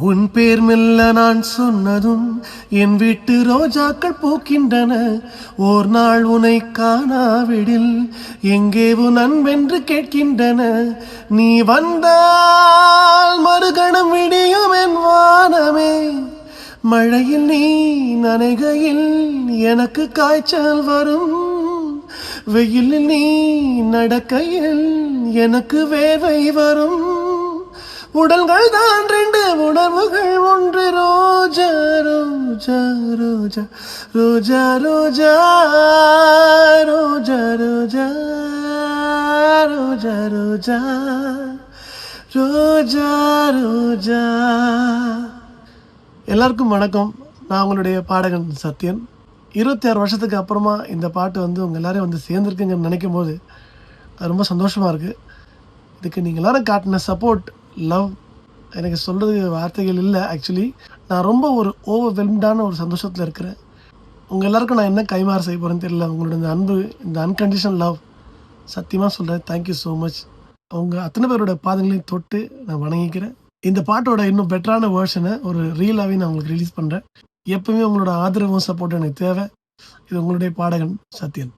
உன் பேர் மெல்ல நான் சொன்னதும் என் வீட்டு ரோஜாக்கள் பூக்கின்றன. ஓர் நாள் உனை காணாவிடில் எங்கே உன் அன்பென்று கேட்கின்றன. நீ வந்தால் மறுகணம் விடியும் என் வானமே. மழையில் நீ நனைகையில் எனக்கு காய்ச்சல் வரும். வெயிலில் நீ நடக்கையில் எனக்கு வேர்வை வரும். உடல்கள் தான் ரெண்டு, உணர்வுகள் ஒன்று. ரோஜா ரோஜா ரோஜா ரோஜா ரோஜா ரோஜா ரோஜா ரோஜா ரோஜா ரோஜா ரோஜா. எல்லாருக்கும் வணக்கம். நான் உங்களுடைய பாடகன் சத்யன். 26 வருஷத்துக்கு அப்புறமா இந்த பாட்டு உங்கள் எல்லாரையும் சேர்ந்துருக்குங்கன்னு நினைக்கும் போது அது ரொம்ப சந்தோஷமாக இருக்குது. இதுக்கு நீங்கள் எல்லோரும் காட்டின சப்போர்ட், லவ், எனக்கு சொல்கிறதுக்கு வார்த்தைகள் இல்லை. ஆக்சுவலி நான் ரொம்ப ஒரு ஓவர்வெல்ம்டான ஒரு சந்தோஷத்தில் இருக்கிறேன். உங்கள் எல்லாருக்கும் நான் என்ன கைமாறு செய்ய போகிறேன்னு தெரியல. உங்களோட இந்த அன்பு, இந்த அன்கண்டிஷனல் லவ், சத்தியமாக சொல்கிறேன். Thank you so much. அவங்க அத்தனை பேரோட பாதங்களையும் தொட்டு நான் வணங்கிக்கிறேன். இந்த பாட்டோட இன்னும் பெட்டரான வேர்ஷனை ஒரு ரீலாகவே நான் உங்களுக்கு ரிலீஸ் பண்ணுறேன். எப்பவுமே உங்களோட ஆதரவும் சப்போர்ட் எனக்கு தேவை. இது உங்களுடைய பாடகன் சத்யன்.